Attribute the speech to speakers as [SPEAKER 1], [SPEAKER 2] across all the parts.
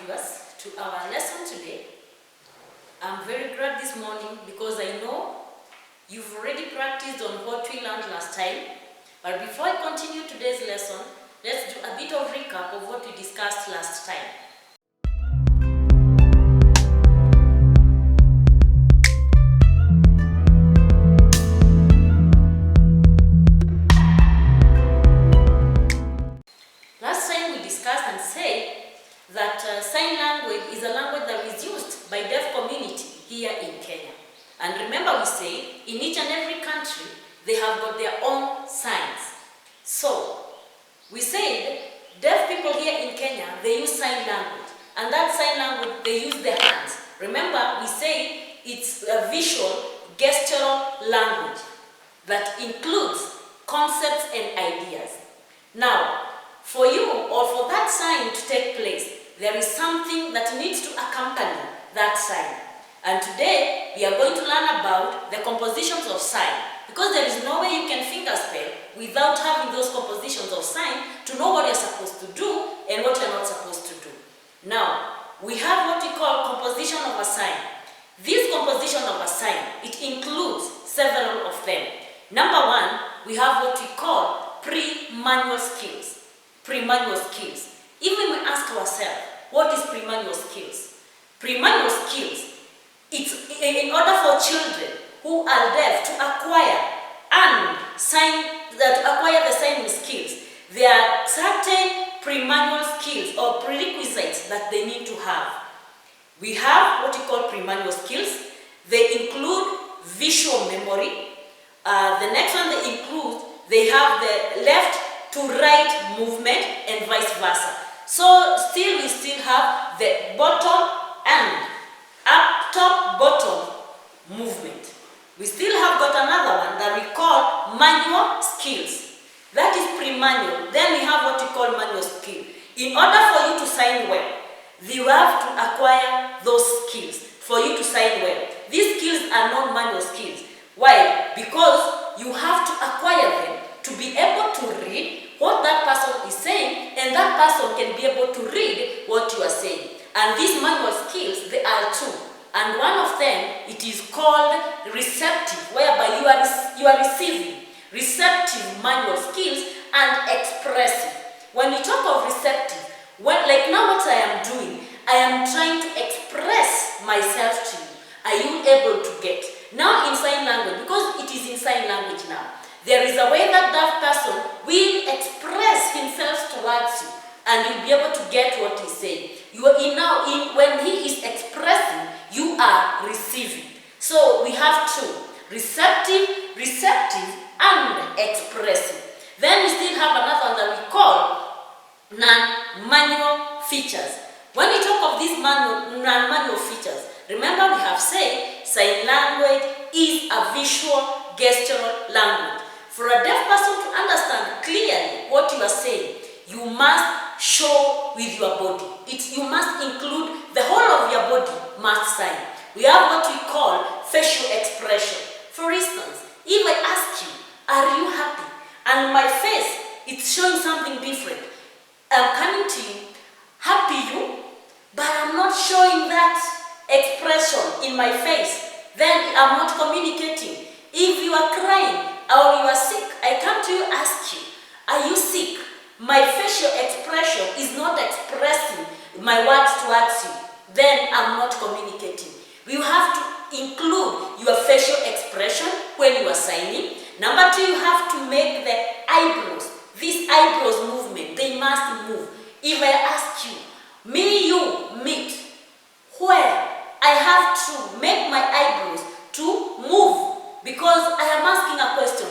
[SPEAKER 1] viewers, to our lesson today. I'm very glad this morning because I know you've already practiced on what we learned last time. But before I continue today's lesson, let's do a bit of recap of what we discussed last time. Last time we discussed and said that sign language is a language that is used by deaf community here in Kenya. And remember we say in each and every country they have got their own signs. So we said deaf people here in Kenya, they use sign language. And that sign language, they use their hands. Remember we say it's a visual, gestural language that includes concepts and ideas. Now, for you or for that sign to take place, there is something that needs to accompany that sign. And today, we are going to learn about the compositions of sign. Because there is no way you can fingerspell without having those compositions of sign to know what you're supposed to do and what you're not supposed to do. Now, we have what we call composition of a sign. This composition of a sign, it includes several of them. Number one, we have what we call pre-manual skills. Pre-manual skills. Even we ask ourselves, what is pre-manual skills? Pre-manual skills, it's in order for children who are deaf to acquire the signing skills. There are certain pre-manual skills or prerequisites that they need to have. We have what we call pre-manual skills. They include visual memory. The next one they have the left to right movement and vice versa. So we still have the bottom and up top bottom movement. We still have got another one that we call manual skills. That is pre-manual. Then we have what we call manual skill. In order for you to sign well, you have to acquire those skills for you to sign well. These skills are not manual skills. Why? Because you have to acquire them to be able to read what that person is saying, and that person can be able to read what you are saying. And these manual skills, they are two. And one of them, it is called receptive, whereby you are receiving. Receptive manual skills and expressive. When you talk of receptive, like now what I am doing, I am trying to express myself to you. Are you able to get? Now in sign language, because it is in sign language now, there is a way that that person will express himself towards you, and you'll be able to get what he's saying. When he is expressing, you are receiving. So we have two: receptive, and expressive. Then we still have another one that we call non-manual features. When we talk of these non-manual features, remember we have said sign language is a visual, gestural language. For a deaf person to understand clearly what you are saying, you must show with your body. You must include the whole of your body must sign. We have what we call facial expression. For instance, if I ask you, are you happy? And my face, it's showing something different. I'm coming to you, happy you, but I'm not showing that expression in my face. Then I'm not communicating. If you are crying, or you are sick, I come to you, ask you, are you sick? My facial expression is not expressing my words towards you. Then I'm not communicating. You have to include your facial expression when you are signing. Number two, you have to make the eyebrows. These eyebrows movement, they must move. If I ask you, you meet, where I have to make my eyebrows to move. Because I am asking a question,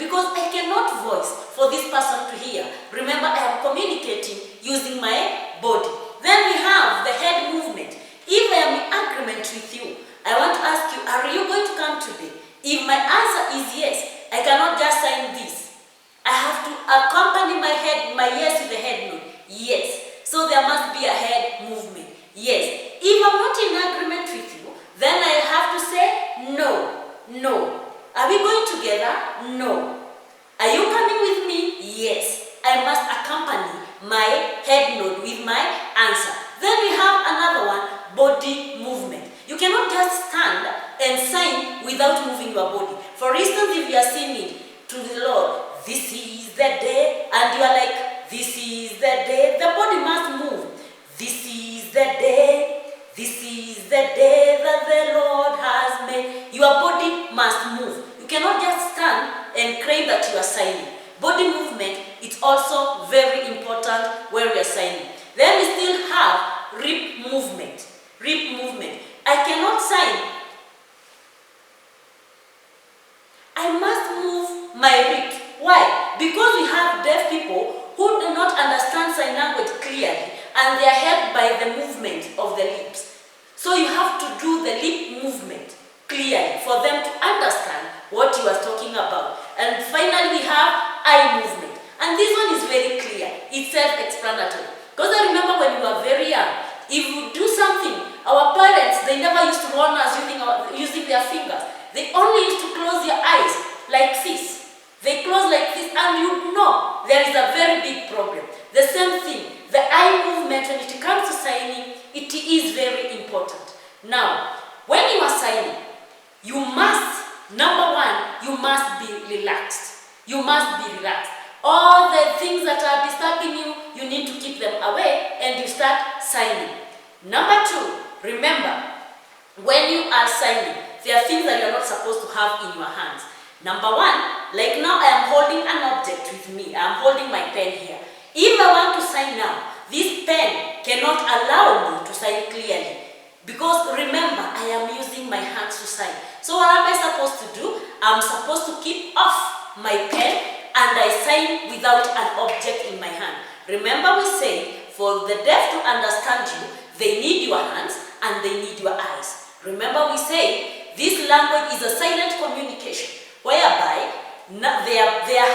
[SPEAKER 1] because I cannot voice for this person to hear. Remember, I am communicating using my body. Then we have the head movement. If I am in agreement with you, I want to ask you, are you going to come today? If my answer is yes, I cannot just sign this. I have to accompany my yes with the head nod. Yes. So there must be a head movement. Yes. If I'm not in agreement with you, then I have to say no. No. Are we going together? No. Are you coming with me? Yes. I must accompany my head nod with my answer. Then we have instance, if you are singing to the Lord, this is the day, and you are like, this is the day, the body must move. This is the day, this is the day that the Lord has made. Your body must move. You cannot just stand and claim that you are signing. Body movement is also very important when we are signing. Then we still have rib movement. Rib movement. I cannot sign. I must move my rib. Why? Because we have deaf people who do not understand sign language clearly, and they are helped by the movement of the lips. So you have to do the lip movement clearly for them to understand what you are talking about. And finally, we have eye movement. And this one is very clear. It's self-explanatory. Because I remember when we were very young, if you do something, our parents, they never used to warn us using their fingers. They only used to close their eyes like this. They close like this, and you know there is a very big problem. The same thing, the eye movement, when it comes to signing, it is very important. Now, when you are signing, you must, number one, you must be relaxed. You must be relaxed. All the things that are disturbing you, you need to keep them away, and you start signing. Number two, remember, when you are signing, there are things that you are not supposed to have in your hands. Number one, like now I am holding an object with me. I am holding my pen here. If I want to sign now, this pen cannot allow me to sign clearly. Because remember, I am using my hands to sign. So what am I supposed to do? I'm supposed to keep off my pen and I sign without an object in my hand. Remember, we say for the deaf to understand you, they need your hands and they need your eyes. Remember, we say this language is a silent communication, whereby your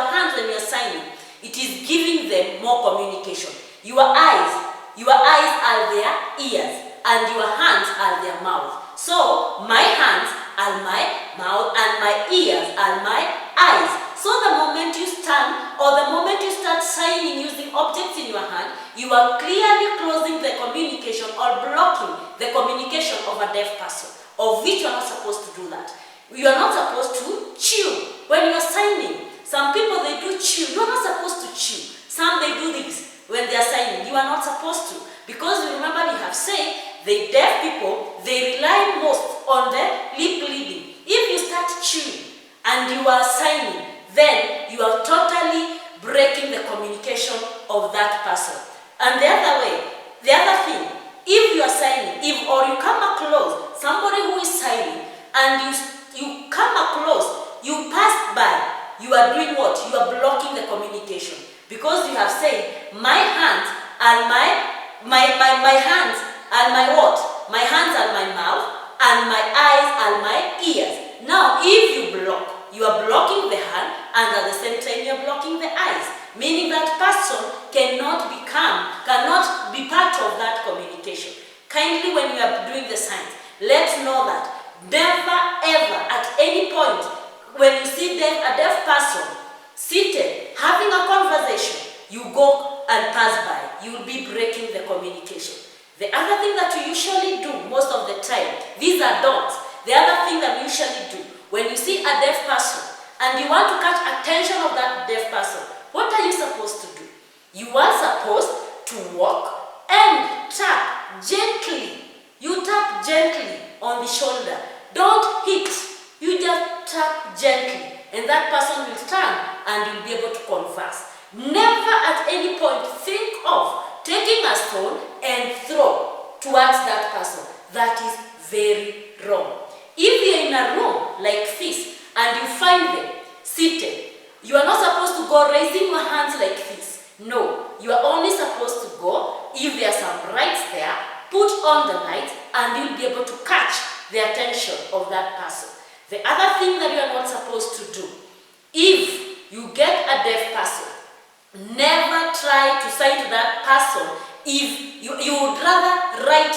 [SPEAKER 1] hands when you're signing, it is giving them more communication. Your eyes are their ears, and your hands are their mouth. So my hands are my mouth, and my ears are my eyes. So the moment you stand, or the moment you start signing using objects in your hand, you are clearly closing the communication or blocking the communication of a deaf person, of which you are not supposed to do that. You are not supposed to chew when you are signing. Some people, they do chew. You are not supposed to chew. Some, they do this when they are signing. You are not supposed to. Because remember, we have said, the deaf people, they rely most on the lip reading. If you start chewing and you are signing, then you are totally breaking the communication of that person. And the other thing, if you are signing, or you come across somebody who is signing, and you come across, you pass by, you are doing what? You are blocking the communication. Because you have said, my hands and my hands and my what? My hands are my mouth, and my eyes are my ears. Now, if you block, you are blocking the hand, and at the same time you are blocking the eyes. Meaning that person cannot be part of that communication. Kindly, when you are doing the signs, let's know that never ever at any point when you see a deaf person seated having a conversation, you go and pass by. You will be breaking the communication. The other thing that we usually do most of the time, these are dogs. The other thing that we usually do, when you see a deaf person and you want to catch attention of that deaf person, what are you supposed to do? You are supposed to walk and tap gently. You tap gently on the shoulder. Don't hit. You just tap gently, and that person will stand and you'll be able to converse. Never at any point think of taking a stone and throw towards that person. That is very wrong. If you're in a room like this and you find them seated, you are not supposed to go raising your hands like this. No, you are only supposed to go, if there are some lights there, put on the light and you'll be able to catch the attention of that person. The other thing that you are not supposed to do, if you get a deaf person, never try to sign to that person. If you would rather write,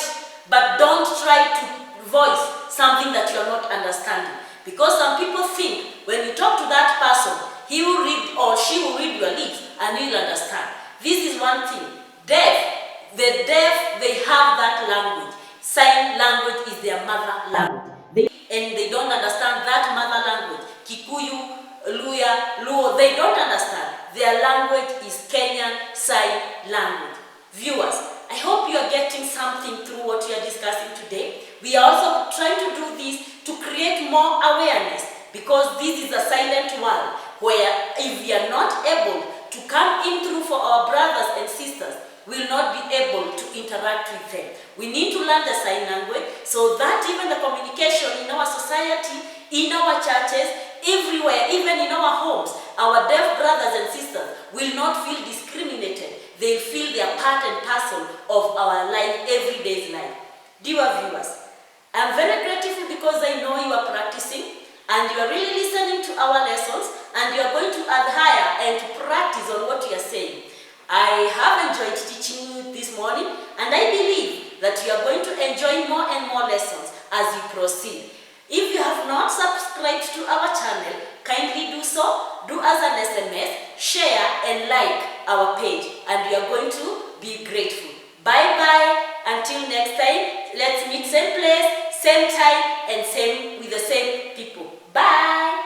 [SPEAKER 1] but don't try to voice something that you are not understanding. Because some people think when you talk to that person, he will read or she will read your lips and he'll understand. This is one thing. The deaf, they have that language. Sign language is their mother language. and they don't understand that mother language, Kikuyu, Luya, Luo, they don't understand. Their language is Kenyan Sign Language. Viewers, I hope you are getting something through what we are discussing today. We are also trying to do this to create more awareness, because this is a silent world where if we are not able to come in through for our brothers and sisters, we will not be able to interact with them. We need to learn the sign language so that even the communication in our society, in our churches, everywhere, even in our homes, our deaf brothers and sisters will not feel discriminated. They'll feel they are part and parcel of our life, everyday's life. Dear viewers, I'm very grateful because I know you are practicing and you are really listening to our lessons, and you are going to adhere and to practice on what we are saying. I have enjoyed teaching you this morning, and I believe that you are going to enjoy more and more lessons as you proceed. If you have not subscribed to our channel, kindly do so. Do us an SMS, share and like our page, and we are going to be grateful. Bye bye. Until next time, let's meet same place, same time, and same with the same people. Bye.